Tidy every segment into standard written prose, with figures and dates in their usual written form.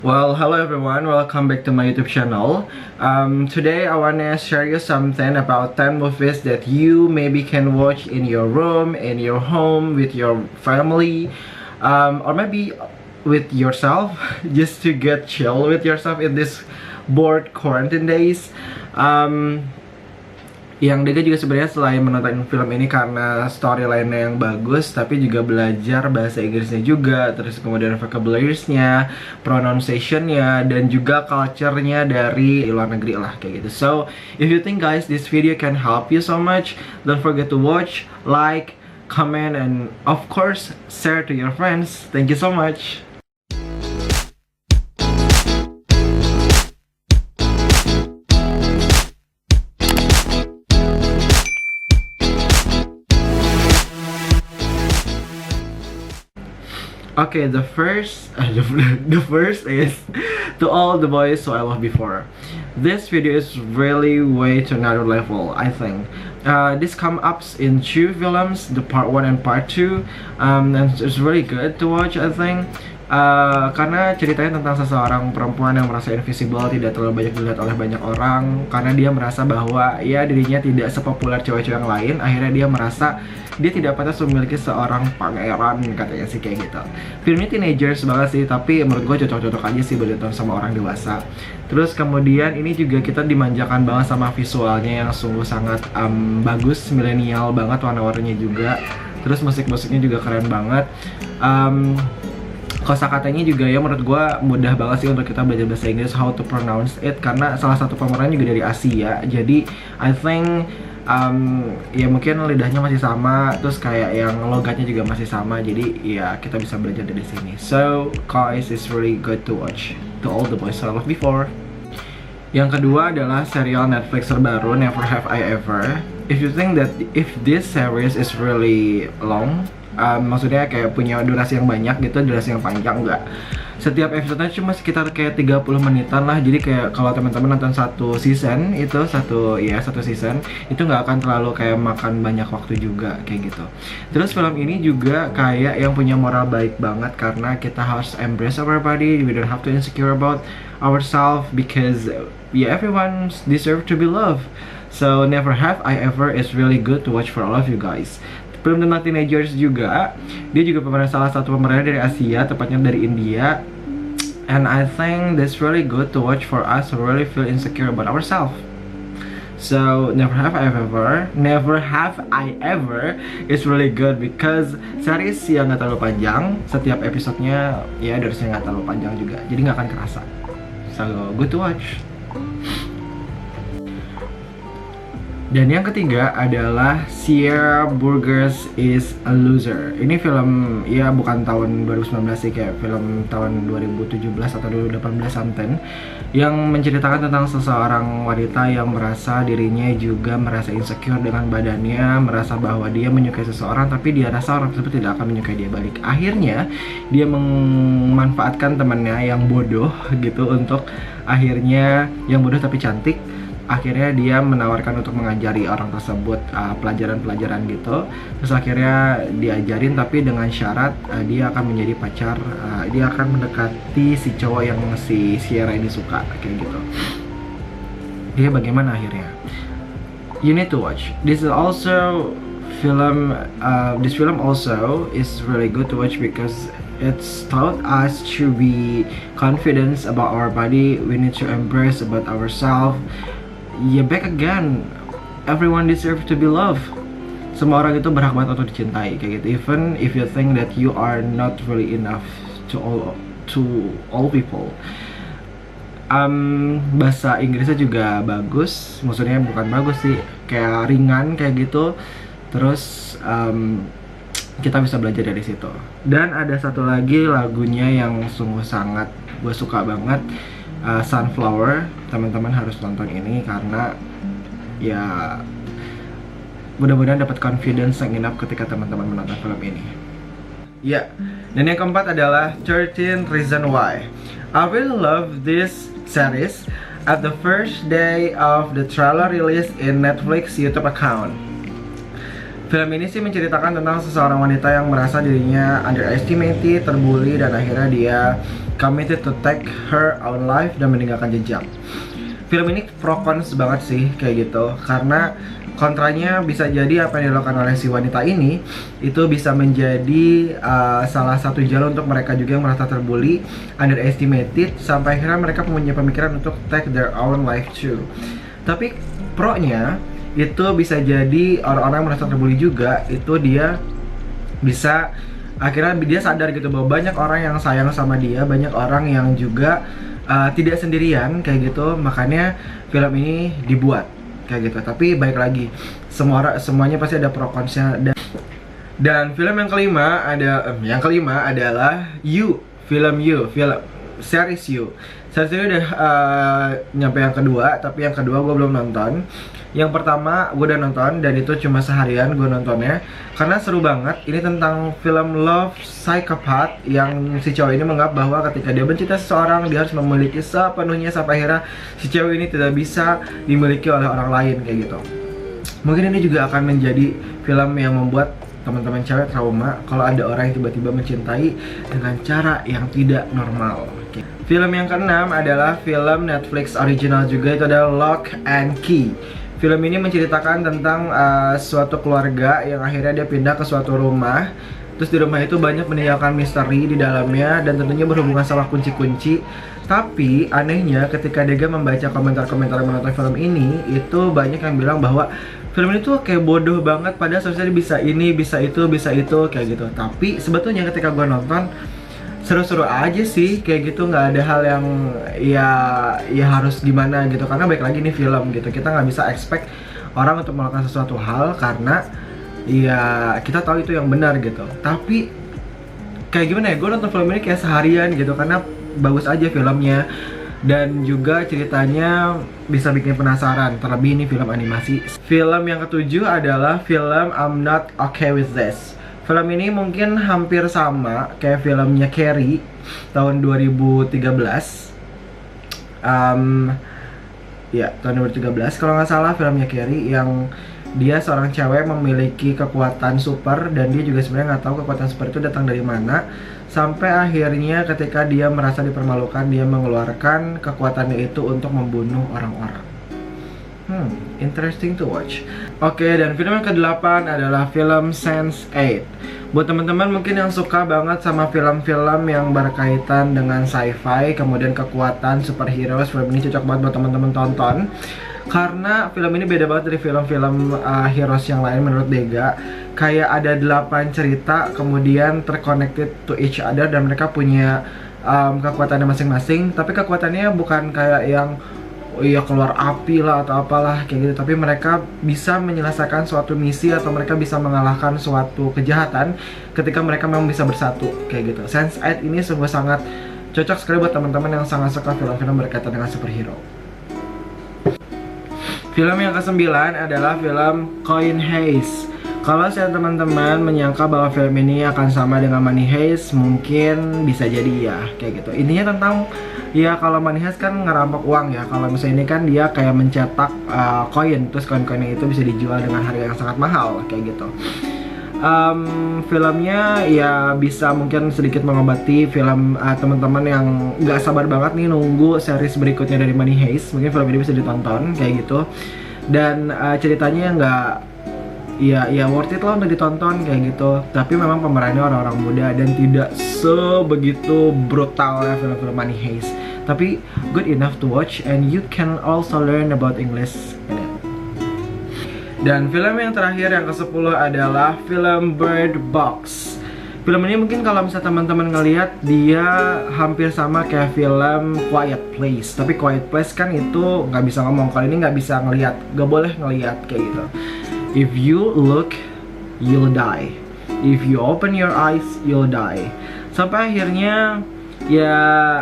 Well, hello everyone, welcome back to my YouTube channel. Today I wanna share you something about 10 movies that you maybe can watch in your room, in your home, with your family, or maybe with yourself, just to get chill with yourself in this bored quarantine days. Yang Dega juga sebenarnya selain menonton film ini karena storyline-nya yang bagus, tapi juga belajar bahasa Inggrisnya juga, terus kemudian vocabularies-nya, pronunciation-nya, dan juga culture-nya dari luar negeri lah kayak gitu. So, if you think guys this video can help you so much, don't forget to watch, like, comment, and of course share to your friends. Thank you so much. Okay, the first is To All the Boys Who I Loved Before. This video is really way to another level, I think. This comes up in two films, the part 1 and part 2, and it's really good to watch, I think. Karena ceritanya tentang seseorang perempuan yang merasa invisible, tidak terlalu banyak dilihat oleh banyak orang, karena dia merasa bahwa ya dirinya tidak sepopuler cewek-cewek yang lain. Akhirnya dia merasa dia tidak pantas memiliki seorang pangeran, katanya sih kayak gitu. Filmnya teenagers banget sih, tapi menurut gue cocok-cocok aja sih buat ditonton sama orang dewasa. Terus kemudian ini juga kita dimanjakan banget sama visualnya yang sungguh sangat bagus, milenial banget warna-warninya juga. Terus musik-musiknya juga keren banget. Kosakatanya juga ya menurut gue mudah banget sih untuk kita belajar bahasa Inggris, how to pronounce it, karena salah satu pemerannya juga dari Asia. Jadi I think ya mungkin lidahnya masih sama, terus kayak yang logatnya juga masih sama, jadi ya kita bisa belajar dari sini. So guys, it's really good to watch To All the Boys I Loved Before. Yang kedua adalah serial Netflix terbaru Never Have I Ever. If you think that if this series is really long, maksudnya kayak punya durasi yang banyak gitu, durasi yang panjang, enggak. Setiap episodenya cuma sekitar kayak 30 menitan lah. Jadi kayak kalau teman-teman nonton satu season itu satu season itu nggak akan terlalu kayak makan banyak waktu juga kayak gitu. Terus film ini juga kayak yang punya moral baik banget, karena kita harus embrace our body, we don't have to insecure about ourselves, because yeah, everyone deserve to be loved. So Never Have I Ever is really good to watch for all of you guys. Film tentang teenagers juga. Dia juga pemeran salah satu pemerannya dari Asia, tepatnya dari India. And I think that's really good to watch for us who really feel insecure about ourselves. So Never Have I Ever is really good because series yang nggak terlalu panjang. Setiap episodenya ya durasinya nggak terlalu panjang juga, jadi nggak akan kerasa. So good to watch. Dan yang ketiga adalah Sierra Burgess is a Loser. Ini film ya bukan tahun 2019 sih, kayak film tahun 2017 atau 2018 something, yang menceritakan tentang seseorang wanita yang merasa dirinya juga merasa insecure dengan badannya, merasa bahwa dia menyukai seseorang tapi dia rasa orang tersebut tidak akan menyukai dia balik. Akhirnya dia memanfaatkan temannya yang bodoh gitu untuk akhirnya yang bodoh tapi cantik. Akhirnya dia menawarkan untuk mengajari orang tersebut pelajaran-pelajaran gitu. Terus akhirnya diajarin, tapi dengan syarat dia akan menjadi pacar, dia akan mendekati si cowok yang si Sierra ini suka kayak gitu. Dia bagaimana akhirnya? You need to watch. This film also is really good to watch because it's taught us to be confident about our body. We need to embrace about ourselves. Ya back again, everyone deserve to be loved. Semua orang itu berhak banget untuk dicintai kayak gitu. Even if you think that you are not really enough to all people. Bahasa Inggrisnya juga bagus, maksudnya bukan bagus sih, kayak ringan kayak gitu. Terus kita bisa belajar dari situ. Dan ada satu lagi lagunya yang sungguh sangat gue suka banget, Sunflower. Teman-teman harus nonton ini karena ya mudah-mudahan dapat confidence yang enough ketika teman-teman menonton film ini. Ya, dan yang keempat adalah 13 Reasons Why. I really love this series at the first day of the trailer release in Netflix YouTube account. Film ini sih menceritakan tentang seseorang wanita yang merasa dirinya underestimated, terbully, dan akhirnya dia committed to take her own life dan meninggalkan jejak. Film ini pro cons banget sih kayak gitu, karena kontranya bisa jadi apa yang dilakukan oleh si wanita ini itu bisa menjadi salah satu jalan untuk mereka juga yang merasa terbully, underestimated, sampai akhirnya mereka punya pemikiran untuk take their own life too. Tapi pro-nya itu bisa jadi orang-orang yang merasa terbully juga, itu dia bisa akhirnya dia sadar gitu bahwa banyak orang yang sayang sama dia, banyak orang yang juga tidak sendirian kayak gitu, makanya film ini dibuat kayak gitu. Tapi baik lagi, semuanya pasti ada pro kontra. Dan film yang kelima adalah You, film series You. Series ini udah nyampe yang kedua, tapi yang kedua gue belum nonton. Yang pertama gue udah nonton dan itu cuma seharian gue nontonnya karena seru banget. Ini tentang film love psychopath yang si cowok ini menganggap bahwa ketika dia mencintai seseorang dia harus memiliki sepenuhnya sampai akhirnya si cewek ini tidak bisa dimiliki oleh orang lain kayak gitu. Mungkin ini juga akan menjadi film yang membuat teman-teman cewek trauma kalau ada orang yang tiba-tiba mencintai dengan cara yang tidak normal. Film yang keenam adalah film Netflix original juga, itu adalah Lock and Key. Film ini menceritakan tentang suatu keluarga yang akhirnya dia pindah ke suatu rumah. Terus di rumah itu banyak meninggalkan misteri di dalamnya dan tentunya berhubungan sama kunci-kunci. Tapi anehnya ketika Dega membaca komentar-komentar menonton film ini, itu banyak yang bilang bahwa film ini tuh kayak bodoh banget, padahal seharusnya bisa ini, bisa itu kayak gitu. Tapi sebetulnya ketika gue nonton seru-seru aja sih kayak gitu, nggak ada hal yang ya harus gimana gitu, karena baik lagi nih film gitu, kita nggak bisa expect orang untuk melakukan sesuatu hal karena ya kita tahu itu yang benar gitu. Tapi kayak gimana ya, gue nonton film ini kayak seharian gitu karena bagus aja filmnya dan juga ceritanya bisa bikin penasaran, terlebih ini film animasi. Film yang ketujuh adalah film I'm Not Okay With This. Film ini mungkin hampir sama kayak filmnya Carrie tahun 2013. Ya, tahun 2013 kalau nggak salah filmnya Carrie, yang dia seorang cewek memiliki kekuatan super dan dia juga sebenarnya nggak tahu kekuatan super itu datang dari mana, sampai akhirnya ketika dia merasa dipermalukan dia mengeluarkan kekuatannya itu untuk membunuh orang-orang. Interesting to watch. Oke, dan film yang ke-8 adalah film Sense8. Buat teman-teman mungkin yang suka banget sama film-film yang berkaitan dengan sci-fi, kemudian kekuatan superhero, film ini cocok banget buat teman-teman tonton. Karena film ini beda banget dari film-film heroes yang lain menurut Dega. Kayak ada 8 cerita, kemudian terconnected to each other dan mereka punya kekuatannya masing-masing. Tapi kekuatannya bukan kayak yang keluar api lah atau apalah kayak gitu, tapi mereka bisa menyelesaikan suatu misi atau mereka bisa mengalahkan suatu kejahatan ketika mereka memang bisa bersatu kayak gitu. Sense8 ini sungguh sangat cocok sekali buat teman-teman yang sangat suka film-film berkaitan dengan superhero. Film yang ke-9 adalah film Coin Heist. Kalau saya teman-teman menyangka bahwa film ini akan sama dengan Money Heist, mungkin bisa jadi ya kayak gitu. Intinya tentang ya kalau Money Heist kan ngerampok uang ya. Kalau misalnya ini kan dia kayak mencetak koin, terus koin-koinnya itu bisa dijual dengan harga yang sangat mahal kayak gitu. Filmnya ya bisa mungkin sedikit mengobati film teman-teman yang nggak sabar banget nih nunggu series berikutnya dari Money Heist. Mungkin film ini bisa ditonton kayak gitu. Dan ceritanya nggak ya worth it lah untuk ditonton kayak gitu. Tapi memang pemerannya orang-orang muda dan tidak sebegitu brutal ya film-film Money Heist. Tapi good enough to watch and you can also learn about English in it. Dan film yang terakhir yang ke-10 adalah film Bird Box. Film ini mungkin kalau misalnya teman-teman ngelihat dia hampir sama kayak film Quiet Place. Tapi Quiet Place kan itu nggak bisa ngomong, kali ini nggak bisa ngelihat, nggak boleh ngelihat kayak gitu. If you look, you'll die. If you open your eyes, you'll die. Sampai akhirnya ya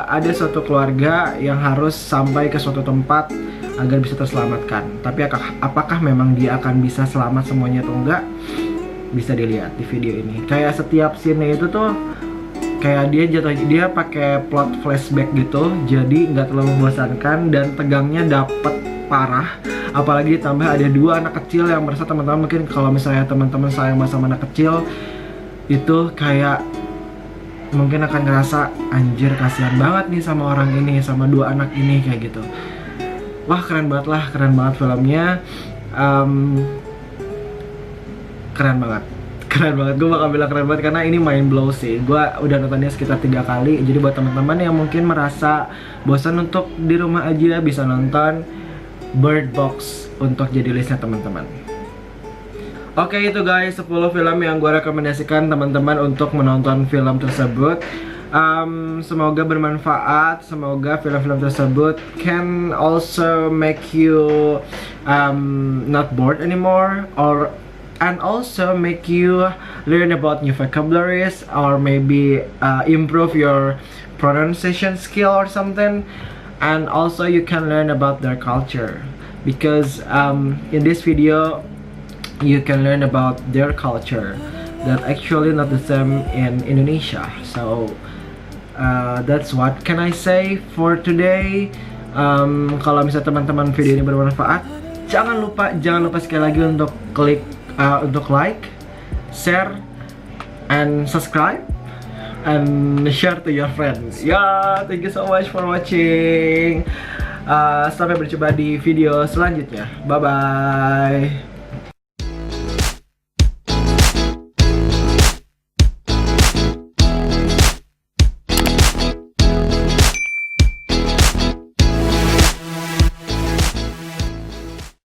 ada suatu keluarga yang harus sampai ke suatu tempat agar bisa terselamatkan. Tapi apakah memang dia akan bisa selamat semuanya atau enggak? Bisa dilihat di video ini. Kayak setiap scene itu tuh kayak dia pakai plot flashback gitu, jadi nggak terlalu membosankan dan tegangnya dapet parah. Apalagi ditambah ada 2 anak kecil yang merasa teman-teman mungkin kalau misalnya teman-teman sayang sama anak kecil itu kayak mungkin akan ngerasa anjir kasihan banget nih sama orang ini, sama dua anak ini kayak gitu. Wah keren banget filmnya. Keren banget. Gue bakal bilang keren banget karena ini mind blow sih. Gue udah nontonnya sekitar 3 kali. Jadi buat teman-teman yang mungkin merasa bosan untuk di rumah aja, bisa nonton Bird Box untuk jadi listnya teman-teman. Oke, itu guys 10 film yang gue rekomendasikan teman-teman untuk menonton film tersebut. Semoga bermanfaat. Semoga film-film tersebut can also make you not bored anymore, and also make you learn about new vocabularies, or maybe improve your pronunciation skill or something. And also you can learn about their culture, because in this video you can learn about their culture that actually not the same in Indonesia. So that's what can I say for today. Kalau misalnya teman-teman video ini bermanfaat, jangan lupa sekali lagi untuk klik untuk like, share, and subscribe, and share to your friends. Thank you so much for watching. Sampai berjumpa di video selanjutnya. Bye bye.